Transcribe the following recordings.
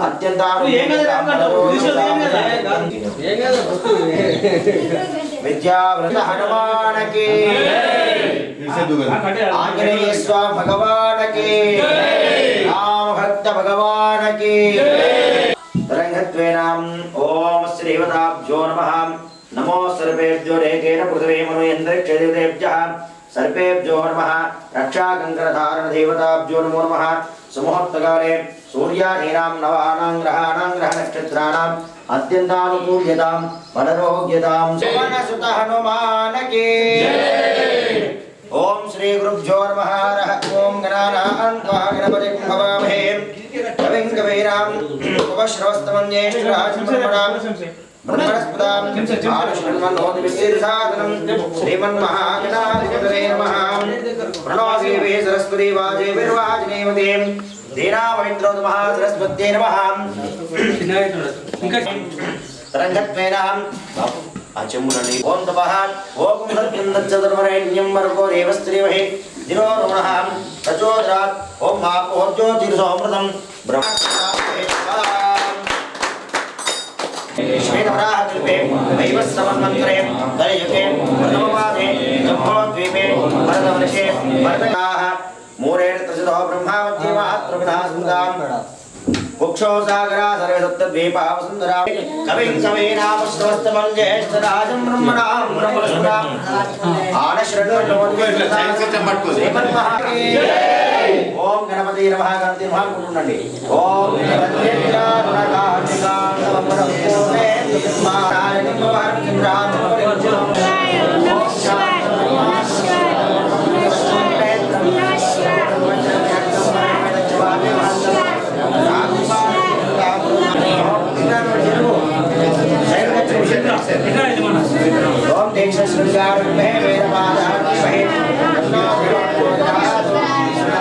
అత్యంత విద్యావ్రత హనుమానకి ఆంజనేయ స్వామి భగవానకి రామ భక్త భగవానకి రంగత్వేనాం ఓం శ్రీవతాభ్యో నమః నమో సర్వేభ్యో రేకేన పృథివీ మను యంత్రిక్షదేవ్యః సర్వేభ్యో నమః రక్షాకంకరధారణ దేవతాభ్యో నమో నమః సుముహూర్తకాలే సూర్యాదీనాం నవానాం గ్రహాణాం గ్రహ నక్షత్రాణాం అత్యంతానుకూల్యతాం బలరోగ్యతాం సుమనసుత హనుమానకి ఓం శ్రీ గురుభ్యో నమః ఓం గణానాం త్వా గణపతిం భవామహే కవిం కవీనాం ఉపశ్రవస్తమం జ్యేష్ఠరాజం బ్రహ్మణాం బ్రహ్మణస్పదాం ఆనుష్ణన్మన్నోతి విశేషసాదనం శ్రీమన్మహాగణాధిపతయే నమః ప్రణో దేవీ సరస్వతీ వాజేభిర్వాజినేవతే దీనామైత్రో నమః సరస్వత్యై నమః తరంగత్వేనాం అచమునని ఓం తపః ఓం సత్యం తచ్చదర్మరేణ్యం వర్గో దేవస్త్రీమహి దినో నమః ప్రచోదరాత్ ఓం మాపో జ్యోతిర్సోమృతం బ్రహ్మణామహే श्वेतवराहकल्पे वैवस्वन्मन्त्रे कलियुगे प्रथमपादे जम्बोद्वीपे भरतवर्षे भरतकाः मूरेर्तसितो ब्रह्मावत्यमात्रविधासुदाम् कुक्षो सागरा सर्वे सप्तद्वीपा वसुन्धरा कविं कवीनामुष्टवस्तमं ज्येष्ठराजं ब्रह्मणां ब्रह्मणस्पदाम् ओम गणपति नमः गणपति नमः कुंडली ओम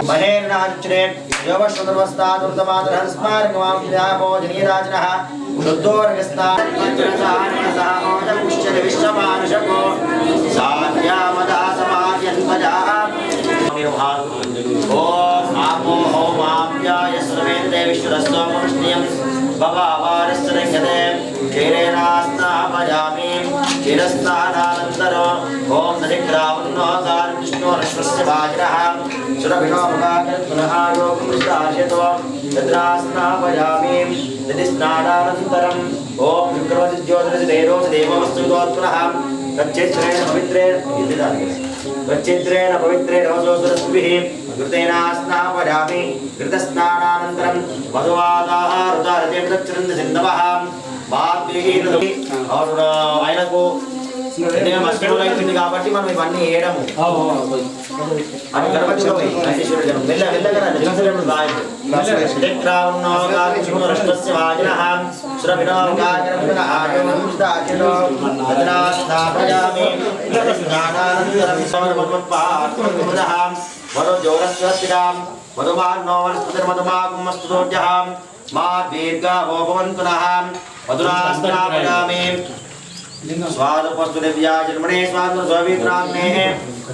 महेरनाचरे योगश्वतर्वस्तादुर्दमादरहस्मार्गमां शुद्धोर्गस्तादुर्दमादरहस्मार्गमां साध्यामदासमाद्यन्मजाः ओम आपो होमाप्याय सर्वेन्द्रे विश्वरस्वमुष्णियं भवावारस्सरङ्गते क्षीरेणास्नापयामि क्षीरस्नानानन्तरो ओम नदिग्रावन्नोकार विष्णोरश्वस्य वाजिनः सुरभिनो मुखाकर्पुनः योगमृताशयतो तद्रास्नापयामि नदिस्नानानन्तरम् ओम विक्रमज्योतिर्देवोदेववस्तुतोत्पुनः तच्चित्रेण पवित्रेण वसोसरस्भिः घृतेनास्नापयामि घृतस्नानानन्तरं मधुवादाहारुदारतेन्द्रचरन्दसिन्धवः माद्भिः और ఆయనకు మస్కిటోలో అయిపోయింది కాబట్టి మనం ఇవన్నీ వేయడము అది గణపతిలో स्वादुपस्तुदिव्याजन्मने स्वादुर्स्ववित्राग्ने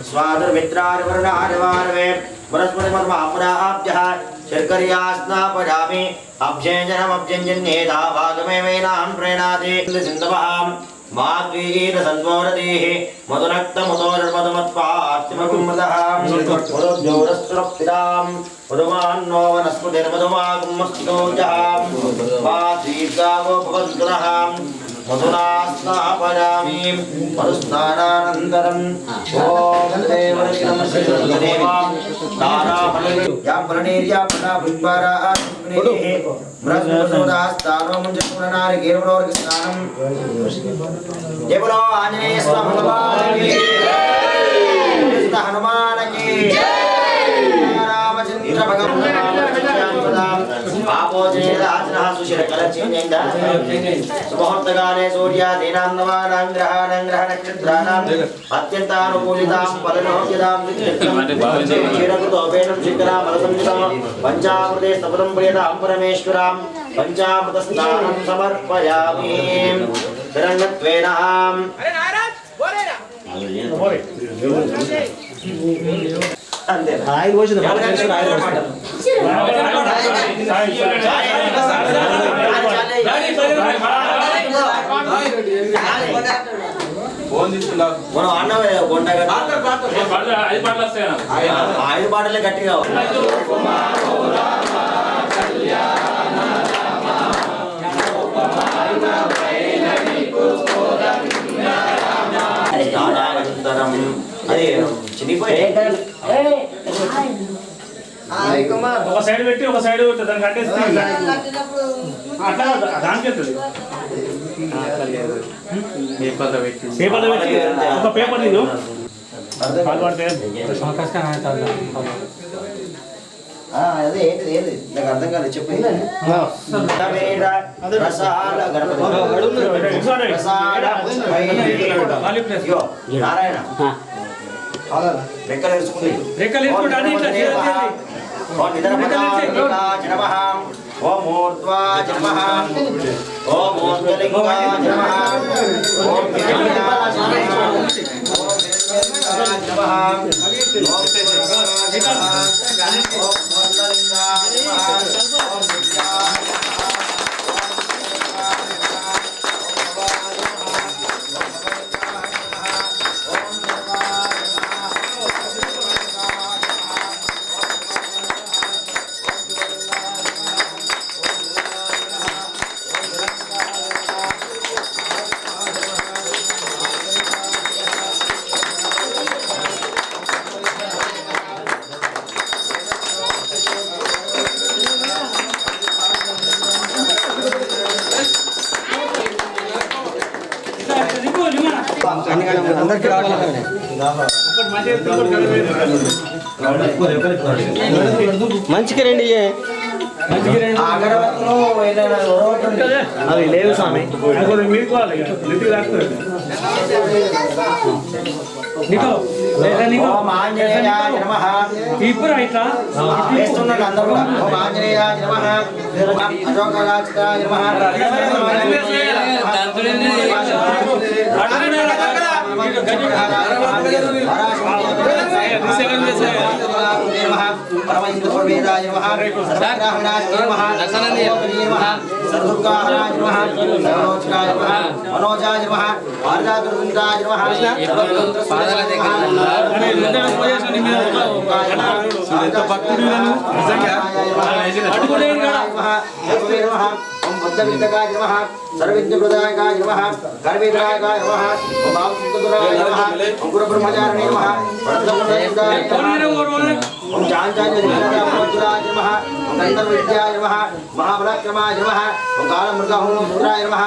स्वादुर्मित्रार्वर्णार्वार्वे वरस्पतिमर्मापुराभ्यः शर्कर्यास्नापयामि अभ्यञ्जनमभ्यञ्जन्येधा भागमे वेनां प्रेणादि सिन्धवः माद्वीरसन्वोरदेः मधुनक्तमुदोर्मधुमत्पार्थिमकुम्मदः मधुज्योरस्वरप्तिरां मधुमान्नो वनस्पतिर्मधुमाकुम्मस्तुजः माद्वीर्गावो भवन्तुनः मधुनास्नापयामि मधुस्नानानन्तरं ओम देवरश्रीमश्रीदेवां ताराफलया पुष्पाराः ब्रह्मसोदास्तानो मुञ्जपुरनारिकेरवरोर्गस्नानं जय बोलो आंजनेय स्वामी भगवान की जय हनुमान की जय रामचंद्र भगवान आपोजेदाजनः सुशिरकलचिन्येन्दा सुमुहूर्तकाले सूर्यादीनां नवानां ग्रहाणां ग्रहनक्षत्राणां अत्यन्तानुकूलितां फलनोद्यतां क्षीरकृतोपेनं शिखरामलसंयुतं पञ्चामृते स्तपनं प्रियतां परमेश्वरां पञ्चामृतस्नानं समर्पयामि शरणत्वेनाम् आयुर्वेद మనం అన్నమే కొండ 5 పాటలే గట్టిగా అదే చినిపోయి ఒక సైడ్ పెట్టి ఒక సైడ్ దాన్ని కట్టేస్తే అట్లా దానికి పేపర్లో పెట్టి ఒక పేపర్ తీదు అదే ఏంటి ఏంటి నాకు అర్థం కాలేదు చెప్పు నారాయణ రెక్కలు ఓం మూర్ధ్వాయ నమః ఓం మూర్ధలింగాయ నమః ఓం వినాయకాయ నమః అందరికి రావాలి మంచిగా రండి అవి లేవు స్వామి ఇప్పుడు ఇట్లా అందరూ ఓం ఆంజనేయాయ నమః అశోకరాజాయ నమః పరమేశ్వరాయ నమః సర్వగ్రహణాయ నమః సర్వదుఃఖాయ నమః సర్వోచనాయ నమః మనోజాయ నమః పారిజాతవృందాయ నమః ఓం బుద్ధవిందకాయ నమః సర్వవిద్యప్రదాయకాయ నమః గర్వేంద్రాయకాయ నమః ఓం భావసిద్ధురాయ నమః ఓం గురుబ్రహ్మచారిణే నమః వరదబ్రహ్మచారిణే నమః ఓం జాంజాయ నమః ఓం గంధర్వవిద్యాయ నమః మహాబలక్రమాయ నమః ఓం కాళమృగహోముద్రాయ నమః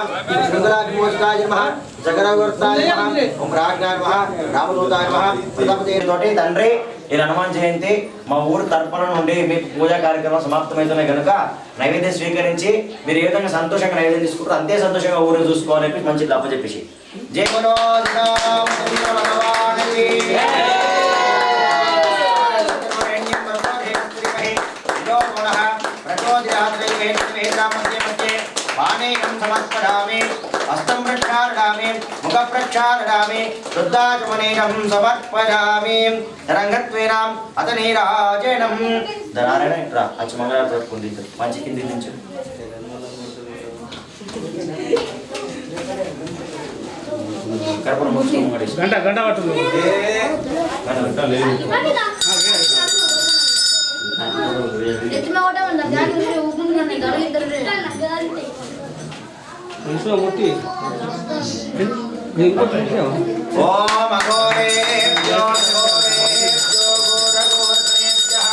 శృంగరాజమోచకాయ నమః జగరవర్తాయ నమః ఓం ప్రాజ్ఞాయ నమః రామదూతాయ నమః ప్రతాపదేవుడి తండ్రి ఈ హనుమాన్ జయంతి మా ఊరు తరపున నుండి మీకు పూజా కార్యక్రమం సమాప్తమవుతున్నాయి కనుక నైవేద్యం స్వీకరించి మీరు ఏ విధంగా సంతోషంగా నైవేద్యం తీసుకుంటారో అంతే సంతోషంగా ఊరిని చూసుకోవాలని మంచి లప్ప చెప్పేసి జై మనో పానేయం సమర్పయామి హస్తం ప్రక్షాళయామి ముఖ ప్రక్షాళయామి శుద్ధాచమనేయం సమర్పయామి రంగత్వేనాం అత నీరాజనం నారాయణ రా అచ్చ మంగళారతి జరుపుకుంది మంచి కింది నుంచి కర్పూరం గంట గంట పట్టుకుంది ఓం అఘోరేభ్యో ఘోరేభ్యో ఘోరఘోరత్రేభ్యః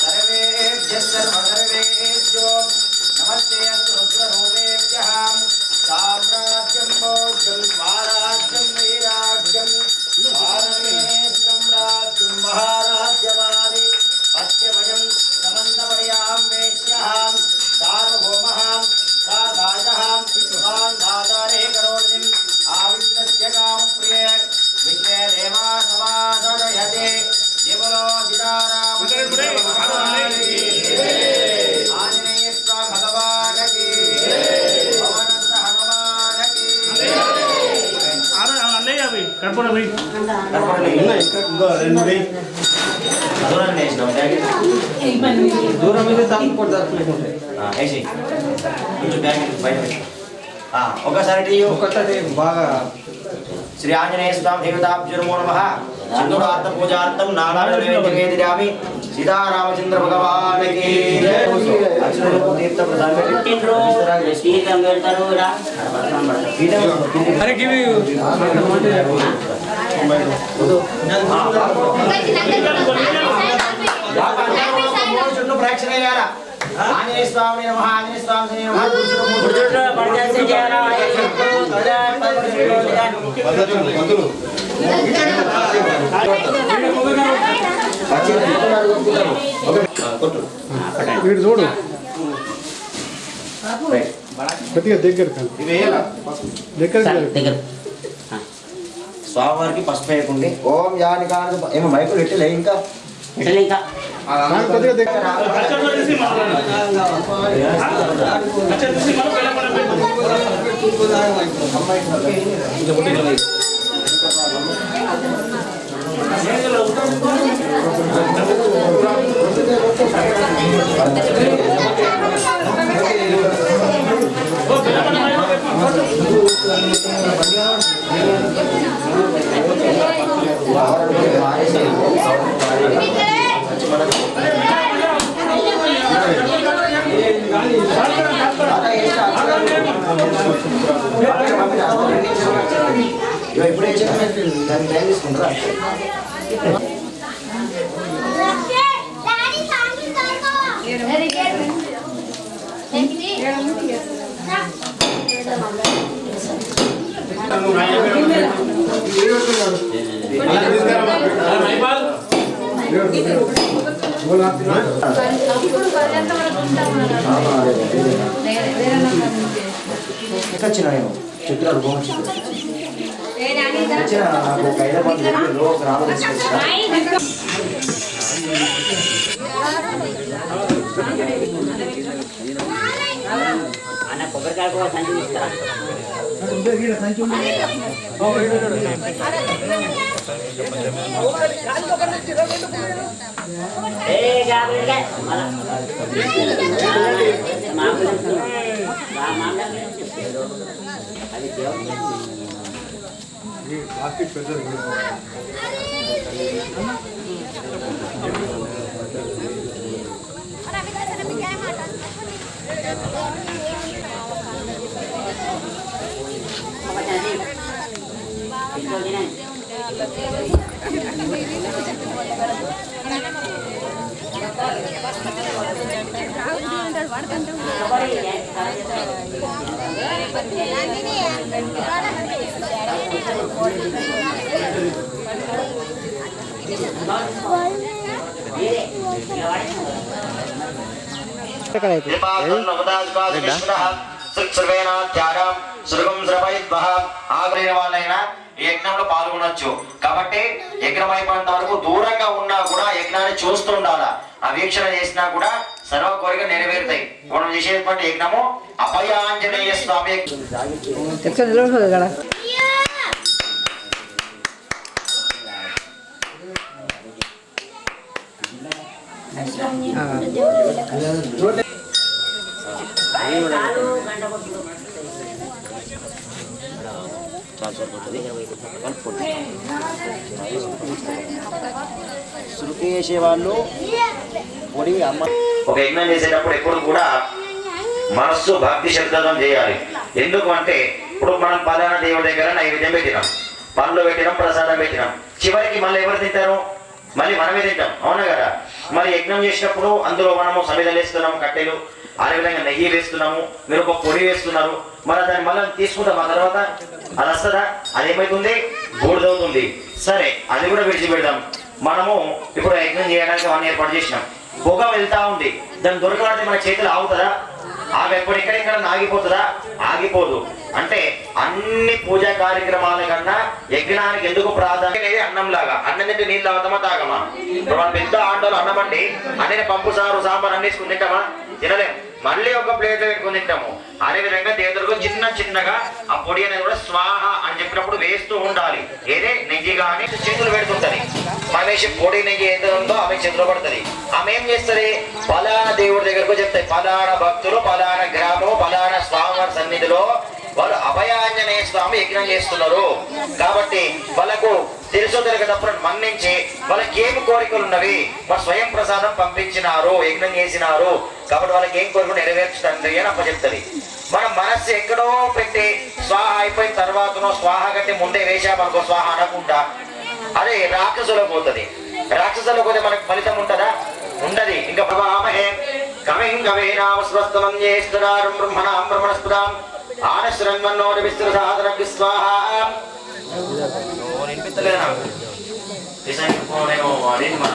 సర్వేభ్యః సర్వసర్వేభ్యో నమస్తే అస్తు రుద్రరూపేభ్యః సామ్రాజ్యం భోజ్యం స్వరాజ్యం వైరాజ్యం భారతేశ్వరం రాజ్యం మహారాజ్యమాది పశ్చిమయం సమంతమర్యాం వేశ్యః సార్వభౌమః సాదాయః విశ్వాన్ దాతారే కరోణిం ఆవిత్రస్య కామప్రియే విశ్వే దేవా సమాసదయతే దివలో సీతారామ ఆంజనేయ స్వామి భగవానకి పవనంత హనుమానకి అన్నయ్య అవి కర్పూరం దూరం వేసినాం దూరం అయితే తప్పకుండా వేసి కొంచెం బ్యాగ్ బయట పెట్టి ఒకసారి బాగా శ్రీ ఆంజనేయ స్వామి దేవతాభ్యుర్మో నమః చంద్రార్థ పూజార్థం నారాయణ నైవేద్యామి సీతారామచంద్ర భగవానికి అర్చనకు తీర్థ ప్రసాదం తీర్థం పెడతారు అరే గివి ప్రదక్షిణ చేయాలా ఆంజనేయ స్వామి నమః ఆంజనేయ స్వామి నమః వీడు చూడు కొద్దిగా దగ్గర దగ్గర స్వామివారికి పసుపు వేయకుండి ఓం యాని కాదు ఏమో మైకులు పెట్టలే ఇంకా కొద్దిగా దగ్గర ఎప్పుడే తీసుకుంటారా వచ్చిన నేను చిత్రాలు వచ్చిన నాకు ఒక 5 గ్రాములు అన్న కొబ్బరికాయ కూడా సంచి తీసుకురా వాళ్ళైనా ఈ యజ్ఞంలో పాల్గొనొచ్చు. కాబట్టి యజ్ఞం అయిపోయినంత వరకు దూరంగా ఉన్నా కూడా యజ్ఞాన్ని చూస్తుండాలా. ఆ వీక్షణ చేసినా కూడా సర్వ కోరిక నెరవేరుతాయి. మనం చేసేటువంటి యజ్ఞము అభయాంజనేయ స్వామి. శృతి చేసే వాళ్ళు పొడి అమ్మ ఒక యజ్ఞం చేసేటప్పుడు ఎప్పుడు కూడా మనస్సు భక్తి శబ్దం చేయాలి. ఎందుకు అంటే ఇప్పుడు మనం ప్రధాన దేవుడి దగ్గర నైవేద్యం పెట్టినాం, పనులు పెట్టినాం, ప్రసాదం పెట్టినాం. చివరికి మళ్ళీ ఎవరు తింటారు? మళ్ళీ మనమే తింటాం, అవునా కదా? మరి యజ్ఞం చేసినప్పుడు అందులో మనము సమిధలు వేస్తున్నాము, కట్టెలు, అదేవిధంగా నెయ్యి వేస్తున్నాము, మీరు ఒక పొడి వేస్తున్నారు. మరి దాన్ని మళ్ళీ తీసుకుంటాం. ఆ తర్వాత అది వస్తుందా? అదేమవుతుంది? బూడిదవుతుంది. సరే, అది కూడా విడిచిపెడదాం. మనము ఇప్పుడు యజ్ఞం చేయడానికి అవన్నీ ఏర్పాటు చేసినాం. పొగ వెళ్తా ఉంది, దాన్ని దొరకడానికి మన చేతులు ఆగుతుందా? ఆమె ఎక్కడెక్కడ ఆగిపోతుందా? ఆగిపోదు. అంటే అన్ని పూజా కార్యక్రమాల కన్నా యజ్ఞానికి ఎందుకు ప్రాధాన్యత? అన్నం లాగా. అన్నం తింటే నీళ్ళు తాగుతామా, తాగమా? ఇప్పుడు మన పెద్ద ఆటోలు అన్నం అండి, అన్ని పంపు సారు సాంబార్ అన్నేసుకుని తింటామా? తినలేం. మళ్ళీ ఒక ప్లేట్ పెట్టుకుని తింటాము. అదే విధంగా దేవతలకు చిన్న చిన్నగా ఆ పొడి అనేది కూడా స్వాహ అని చెప్పినప్పుడు వేస్తూ ఉండాలి. ఏదే నెయ్యి కానీ చేతులు పెడుతుంటది. మనం వేసి పొడి నెయ్యి ఏదో ఉందో ఆమె చేతిలో పడుతుంది. ఆమె ఏం చేస్తుంది, పలానా దేవుడి దగ్గరకు చెప్తాయి, పలానా భక్తులు పలానా గ్రామం పలానా స్వామివారి సన్నిధిలో వాళ్ళు అభయాంజనేయ స్వామి యజ్ఞం చేస్తున్నారు కాబట్టి వాళ్ళకు తెలుసో తెలియకప్పుడు మన్నించి వాళ్ళకి ఏమి కోరికలు ఉన్నవి వాళ్ళు స్వయం ప్రసాదం పంపించినారు, యజ్ఞం చేసినారు కాబట్టి వాళ్ళకి ఏం కోరికలు నెరవేర్చుతండి అని అప్పచెప్తుంది. మనం మనస్సు ఎక్కడో పెట్టి స్వాహ అయిపోయిన తర్వాతనో స్వాహ కంటే ముందే వేశామనుకో స్వాహ అనకుండా అదే రాక్షసులకు పోతుంది. రాక్షసులకు పోతే మనకు ఫలితం ఉంటుందా? ఉండదు. ఇంకా ప్రభామహే కవిం కవీనామ స్వస్తమం జ్యేష్ఠరారం బ్రహ్మణాం బ్రహ్మణస్పదాం ఆనశ్రన్మన్నోడి విస్తృతాదర స్వాహ. నినిపిస్తలేదా? డిసైన్ పోనేమో అదేంటి మన